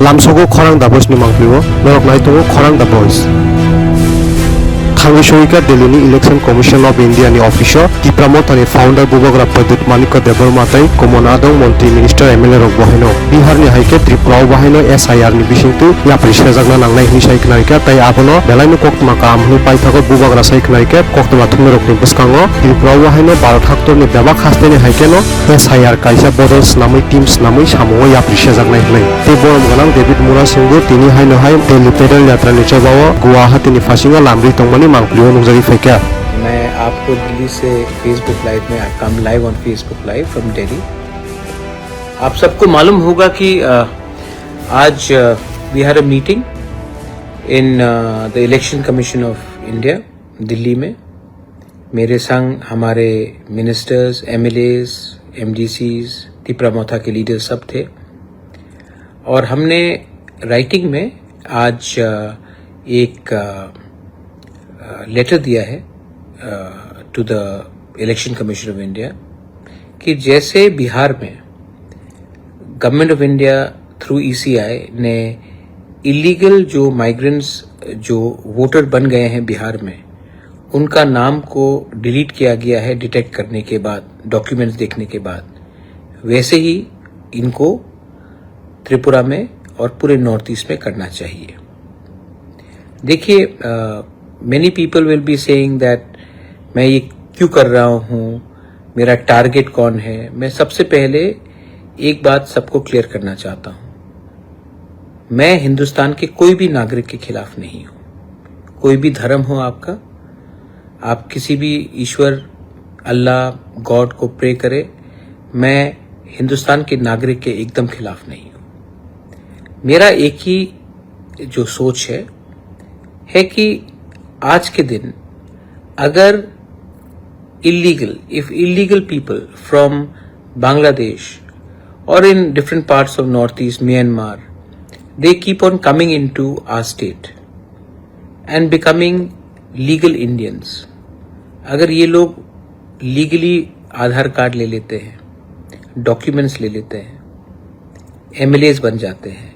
Lamsogo Korang da Boys ni Mangpliwo, Norok Naitogo Korang da Boys. Thangi Shoika Delhi Election Commission of India ni officer Tipramotani founder Bubagra Padut Maniko Debormatai Komonadong Monti Minister MLA Rok Bahino Bihar ni Haike Tripura Bahino SIR ni Bisingtu ya Prisha Jagna Nangnai ni Saiknaika tai abono Belaino Koktma Kamhni Paithago Bubagra Saiknaika Koktma Thumne Rok ni Buskango Tripura Bahino Bharat Haktor ni Beba Khaste ni Haike no SIR Kaisa Bodos namai teams namai Samogo ya Prisha Jagnai hlai Teboram Ganang David Mura Singhu tini haino hai Delhi Pedal Yatra ni Chabawo Guwahati ni Fasinga Lamri Tongmani मैं आपको दिल्ली से Facebook live में come live on Facebook live from Delhi. आप सबको मालूम होगा कि आज we had a meeting in the Election Commission of India Delhi में। मेरे संग हमारे ministers, MLAs, MDCs, Tripura Motha के लीडर सब थे और हमने राइटिंग में आज एक लेटर दिया है to the Election Commission of India कि जैसे बिहार में Government of India through ECI ने इलीगल जो माइग्रेंट्स जो वोटर बन गए हैं बिहार में उनका नाम को डिलीट किया गया है डिटेक्ट करने के बाद, डॉक्यूमेंट्स देखने के बाद, वैसे ही इनको त्रिपुरा में और पूरे नॉर्थ ईस्ट में करना चाहिए। देखिए, many people will be saying that मैं ये क्यों कर रहा हूँ, मेरा टारगेट कौन है। मैं सबसे पहले एक बात सबको क्लियर करना चाहता हूँ, मैं हिंदुस्तान के कोई भी नागरिक के खिलाफ नहीं हूँ। कोई भी धर्म हो आपका, आप किसी भी ईश्वर, अल्लाह, गॉड को प्रे करे, मैं हिंदुस्तान के नागरिक के एकदम खिलाफ नहीं हूँ। मेरा एक ही जो सोच है कि आज के दिन अगर if illegal people from Bangladesh or in different parts of northeast Myanmar, they keep on coming into our state and becoming legal Indians, अगर ये लोग लीगली आधार कार्ड ले लेते हैं, डॉक्यूमेंट्स ले लेते हैं, एमएलएस बन जाते हैं,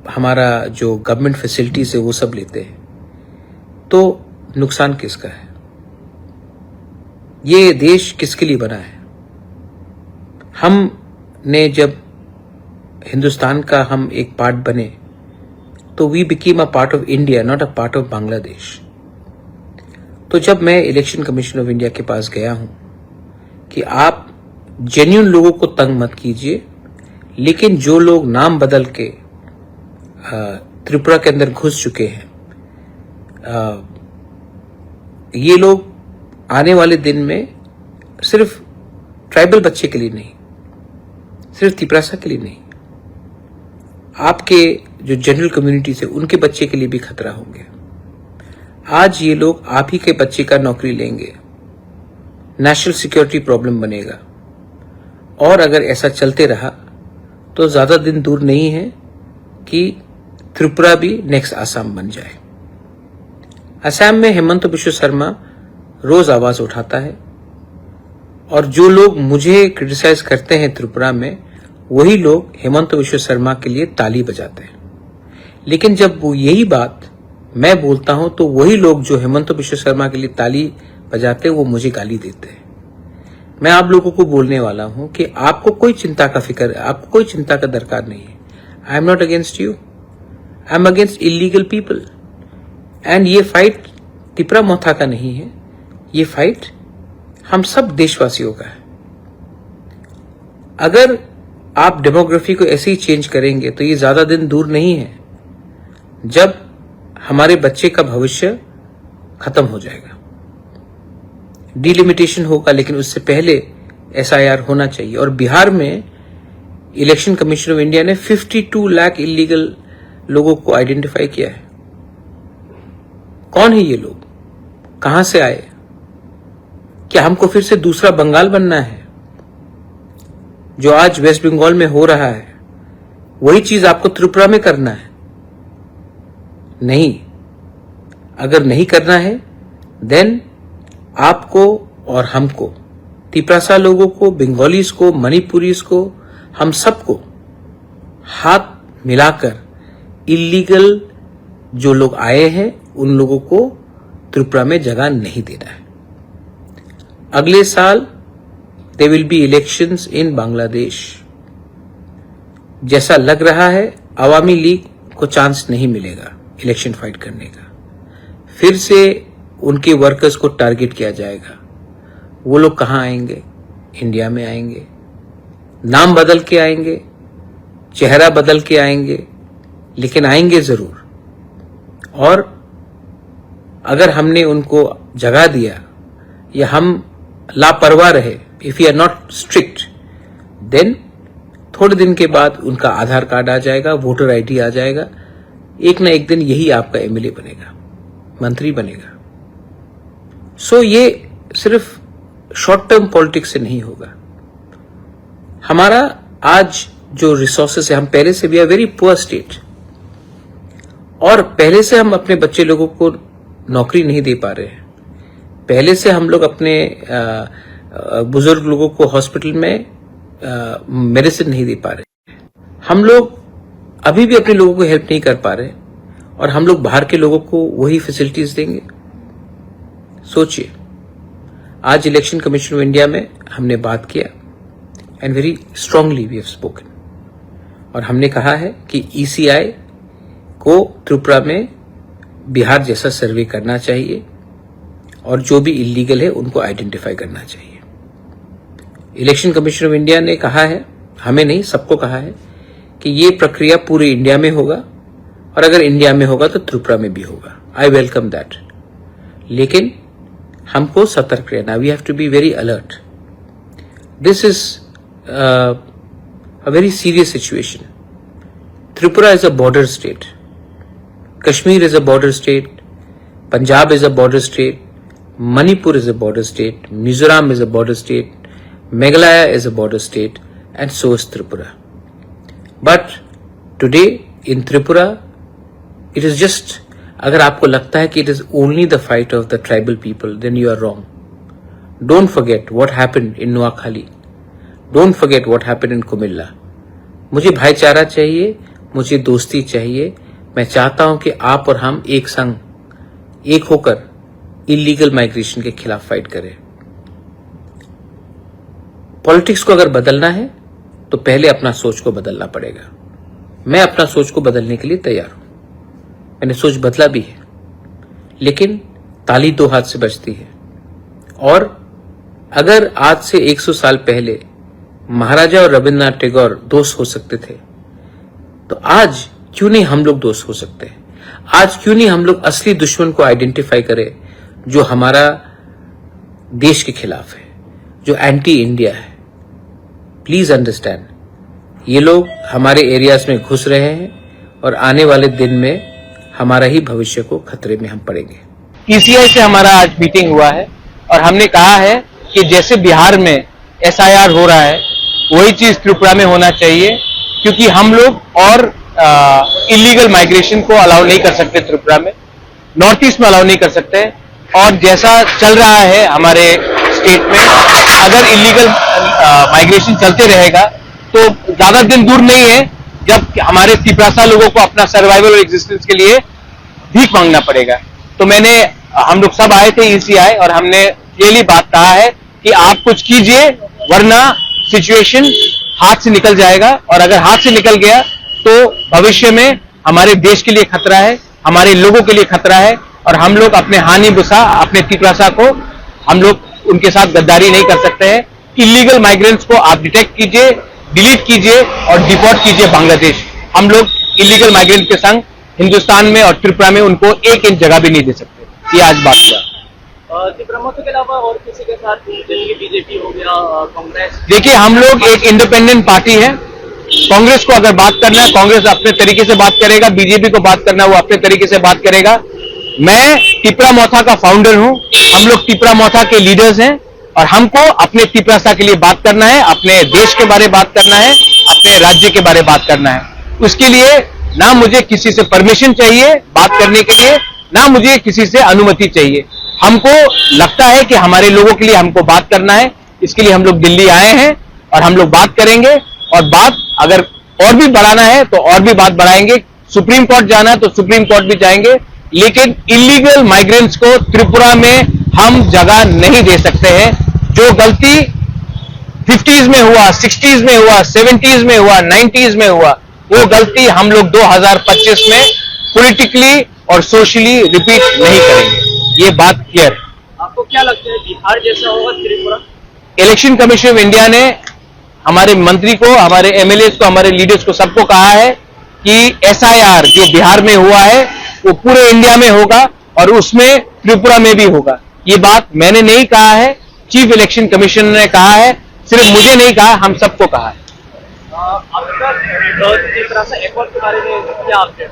हमारा जो गवर्नमेंट फैसिलिटीज है वो सब लेते हैं, तो नुकसान किसका है? ये देश किसके लिए बना है? हमने जब हिंदुस्तान का हम एक पार्ट बने तो we became a part of India, not a part of Bangladesh. तो जब मैं इलेक्शन कमीशन ऑफ इंडिया के पास गया हूं कि आप जेन्युइन लोगों को तंग मत कीजिए, लेकिन जो लोग नाम बदल के त्रिपुरा के अंदर घुस चुके हैं, ये लोग आने वाले दिन में सिर्फ ट्राइबल बच्चे के लिए नहीं, सिर्फ त्रिपुरासा के लिए नहीं, आपके जो जनरल कम्युनिटी से उनके बच्चे के लिए भी खतरा होंगे। आज ये लोग आप ही के बच्चे का नौकरी लेंगे, नेशनल सिक्योरिटी प्रॉब्लम बनेगा, और अगर ऐसा चलते रहा तो ज्यादा दिन दूर नहीं है कि त्रिपुरा भी नेक्स्ट आसाम बन जाए। असम में हेमंत बिश्व शर्मा रोज आवाज उठाता है और जो लोग मुझे क्रिटिसाइज करते हैं त्रिपुरा में, वही लोग हेमंत बिश्व शर्मा के लिए ताली बजाते हैं। लेकिन जब वो यही बात मैं बोलता हूं तो वही लोग जो हेमंत बिश्व शर्मा के लिए ताली बजाते हैं वो मुझे गाली देते हैं। मैं आप लोगों को बोलने वाला हूं कि आपको कोई चिंता का फिक्र, आपको कोई चिंता का दरकार नहीं है। I am not against you, I am against illegal people. And ये फाइट त्रिपुरा मोथा का नहीं है, ये फाइट हम सब देशवासियों का है। अगर आप डेमोग्राफी को ऐसे ही चेंज करेंगे तो ये ज्यादा दिन दूर नहीं है जब हमारे बच्चे का भविष्य खत्म हो जाएगा। डिलिमिटेशन होगा, लेकिन उससे पहले एसआईआर होना चाहिए। और बिहार में इलेक्शन कमीशन ऑफ इंडिया ने 52 लाख इलीगल लोगों को आइडेंटिफाई किया है। कौन है ये लोग? कहां से आए? क्या हमको फिर से दूसरा बंगाल बनना है? जो आज वेस्ट बंगाल में हो रहा है वही चीज आपको त्रिपुरा में करना है? नहीं। अगर नहीं करना है देन आपको और हमको, त्रिपुरासा लोगों को, बंगालीज को, मणिपुरीज को, हम सबको हाथ मिलाकर इलीगल जो लोग आए हैं उन लोगों को त्रिपुरा में जगह नहीं देना है। अगले साल there will be elections in Bangladesh. जैसा लग रहा है अवामी लीग को चांस नहीं मिलेगा इलेक्शन फाइट करने का। फिर से उनके वर्कर्स को टारगेट किया जाएगा। वो लोग कहां आएंगे? इंडिया में आएंगे, नाम बदल के आएंगे, चेहरा बदल के आएंगे, लेकिन आएंगे जरूर। और अगर हमने उनको जगह दिया या हम लापरवाह रहे, if you are not strict, then थोड़े दिन के बाद उनका आधार कार्ड आ जाएगा, वोटर आईडी आ जाएगा, एक ना एक दिन यही आपका एमएलए बनेगा, मंत्री बनेगा। सो ये सिर्फ शॉर्ट टर्म पॉलिटिक्स से नहीं होगा। हमारा आज जो रिसोर्सेस है, हम पहले से भी आर वेरी पुअर स्टेट, और पहले से हम अपने बच्चे लोगों को नौकरी नहीं दे पा रहे हैं। पहले से हम लोग अपने बुजुर्ग लोगों को हॉस्पिटल में मेडिसिन नहीं दे पा रहे। हम लोग अभी भी अपने लोगों को हेल्प नहीं कर पा रहे, और हम लोग बाहर के लोगों को वही फैसिलिटीज देंगे। सोचिए, आज इलेक्शन कमीशन ऑफ इंडिया में हमने बात किया and very strongly we have spoken, और हमने कहा है कि ईसीआई को त्रिपुरा में बिहार जैसा सर्वे करना चाहिए, और जो भी इलीगल है उनको आइडेंटिफाई करना चाहिए। इलेक्शन कमीशन ऑफ इंडिया ने कहा है, हमें नहीं सबको कहा है, कि ये प्रक्रिया पूरे इंडिया में होगा, और अगर इंडिया में होगा तो त्रिपुरा में भी होगा। आई वेलकम दैट, लेकिन हमको सतर्क रहना, we have to be very alert. This is a very serious situation. Tripura is a border state, Kashmir is a border state, Punjab is a border state, Manipur is a border state, Mizoram is a border state, Meghalaya is a border state, and so is Tripura. But today in Tripura, it is just, अगर आपको लगता है कि it is only the fight of the tribal people, then you are wrong. Don't forget what happened in Noakhali. Don't forget what happened in Kumilla. मुझे भाईचारा चाहिए, मुझे दोस्ती चाहिए। मैं चाहता हूं कि आप और हम एक संग, एक होकर इलीगल माइग्रेशन के खिलाफ फाइट करें। पॉलिटिक्स को अगर बदलना है तो पहले अपना सोच को बदलना पड़ेगा। मैं अपना सोच को बदलने के लिए तैयार हूं, मैंने सोच बदला भी है, लेकिन ताली दो हाथ से बजती है। और अगर आज से 100 साल पहले महाराजा और रविन्द्रनाथ टैगोर दोस्त हो सकते थे, तो आज क्यों नहीं हम लोग दोस्त हो सकते हैं? आज क्यों नहीं हम लोग असली दुश्मन को आइडेंटिफाई करें, जो हमारा देश के खिलाफ है, जो एंटी इंडिया है। प्लीज अंडरस्टैंड, ये लोग हमारे एरियाज में घुस रहे हैं, और आने वाले दिन में हमारा ही भविष्य को खतरे में हम पड़ेंगे। ईसीआई से हमारा आज मीटिंग हुआ है, और हमने कहा है कि जैसे बिहार में एसआईआर हो रहा है, वही चीज त्रिपुरा में होना चाहिए, क्योंकि हम लोग और इलीगल माइग्रेशन को अलाउ नहीं कर सकते त्रिपुरा में, नॉर्थ ईस्ट में अलाउ नहीं कर सकते। और जैसा चल रहा है हमारे स्टेट में, अगर इलीगल माइग्रेशन चलते रहेगा तो ज्यादा दिन दूर नहीं है जब हमारे तिपरासा लोगों को अपना सर्वाइवल और एग्जिस्टेंस के लिए भीख मांगना पड़ेगा। तो हम लोग सब आए थे ईसीआई, और हमने क्लियरली बात कहा है कि आप कुछ कीजिए, वरना सिचुएशन हाथ से निकल जाएगा, और अगर हाथ से निकल गया तो भविष्य में हमारे देश के लिए खतरा है, हमारे लोगों के लिए खतरा है, और हम लोग अपने हानि बुसा, अपने तिपरासा को हम लोग उनके साथ गद्दारी नहीं कर सकते हैं। इलीगल माइग्रेंट्स को आप डिटेक्ट कीजिए, डिलीट कीजिए और डिपोर्ट कीजिए बांग्लादेश। हम लोग इलीगल माइग्रेंट के संग हिंदुस्तान में और त्रिपुरा में उनको 1 इंच जगह भी नहीं दे सकते। ये आज बात हुआ। प्रमोद के अलावा और किसी के साथ, जैसे कि बीजेपी हो गया, कांग्रेस? देखिए, हम लोग एक इंडिपेंडेंट पार्टी है। कांग्रेस को अगर बात करना है, कांग्रेस अपने तरीके से बात करेगा, बीजेपी को बात करना है, वो अपने तरीके से बात करेगा। मैं तिपरा मोथा का फाउंडर हूं, हम लोग तिपरा मोथा के लीडर्स हैं, और हमको अपने तिपरासा के लिए बात करना है, अपने देश के बारे में बात करना है, अपने राज्य के बारे में बात करना है। उसके लिए ना मुझे किसी से परमिशन चाहिए बात करने के लिए, ना मुझे किसी से अनुमति चाहिए। हमको लगता है कि हमारे लोगों के लिए हमको बात करना है, इसके लिए हम लोग दिल्ली आए हैं, और हम लोग बात करेंगे। और बात अगर और भी बढ़ाना है तो और भी बात बढ़ाएंगे, सुप्रीम कोर्ट जाना है तो सुप्रीम कोर्ट भी जाएंगे, लेकिन इलीगल माइग्रेंट्स को त्रिपुरा में हम जगह नहीं दे सकते हैं। जो गलती 50s में हुआ, 60s में हुआ, 70s में हुआ, 90s में हुआ, वो गलती हम लोग 2025 में पॉलिटिकली और सोशली रिपीट नहीं करेंगे। ये बात क्लियर है। आपको क्या लगता है बिहार जैसा होगा Tripura? Election Commission of India ने हमारे मंत्री को, हमारे एमएलए को, हमारे लीडर्स को सबको कहा है कि एसआईआर जो बिहार में हुआ है वो पूरे इंडिया में होगा और उसमें त्रिपुरा में भी होगा। ये बात मैंने नहीं कहा है, चीफ इलेक्शन कमीशन ने कहा है, सिर्फ मुझे नहीं कहा, हम सबको कहा है। आपका त्रिपुरा एकॉर्ड के बारे में क्या अपडेट?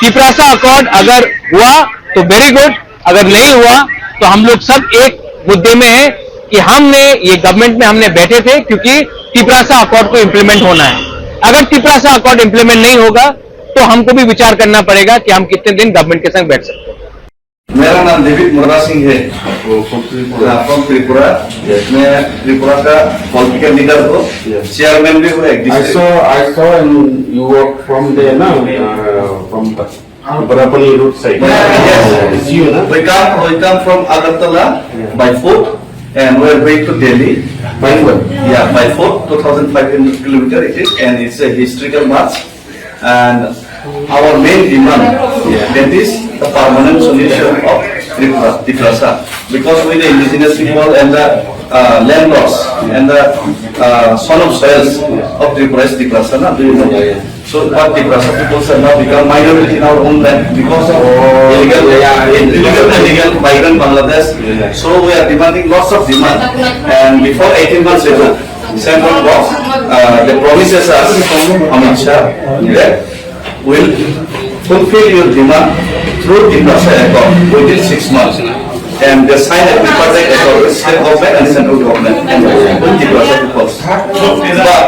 त्रिपुरा अकॉर्ड अगर हुआ तो वेरी गुड, अगर नहीं हुआ तो हम लोग सब एक मुद्दे में हैं कि हमने ये गवर्नमेंट में हमने बैठे थे क्योंकि त्रिपुरा अकॉर्ड को इंप्लीमेंट होना है। अगर त्रिपुरा अकॉर्ड इंप्लीमेंट नहीं होगा तो हमको भी विचार करना पड़ेगा कि हम कितने दिन गवर्नमेंट के संग बैठ सकते हैं। मेरा नाम डेविड मुर्रा सिंह है, फ्रॉम त्रिपुरा। मैं त्रिपुरा का पॉलिटिकल लीडर हूँ, चेयरमैन भी हूँ। I saw and you work from there now, from Barapani road side. It's you, na? We come from Agartala by foot and we are going to Delhi. By foot? Yeah, by foot, 2,500 kilometers it is, and it's a historical march. And our main demand, that is the permanent solution of Tripura, because with the indigenous people and the landlords and the son of soils of Tripura is Tripura, do you know? So what Tripura people have now become minority in our own land because of illegal and legal migrant Bangladesh. So we are demanding lots of demand, and before 18 months ago, Central Box, the promises us, Amit Shah, that will fulfill your demand through Tripura Accord within 6 months. And they sign a tripartite accord with state government and central government and with Tripura people. But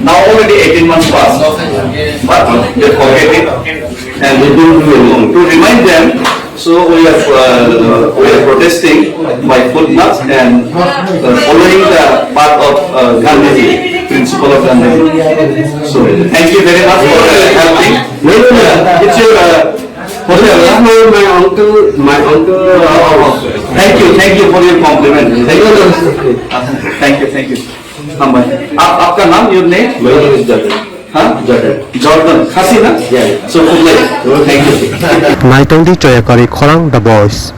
now already 18 months passed, but they forget it and they don't do it. To remind them, so we are protesting by foot march and following the path of Gandhiji, principle of Gandhiji. So thank you very much for helping. It's your My uncle. thank you for your compliment. Thank you. हाँ भाई, आपका नाम, your name? My name is Jordan. हाँ? Jordan. खासी ना? Yeah. So, thank you. Naitong di Choyakari Khorang The Voice.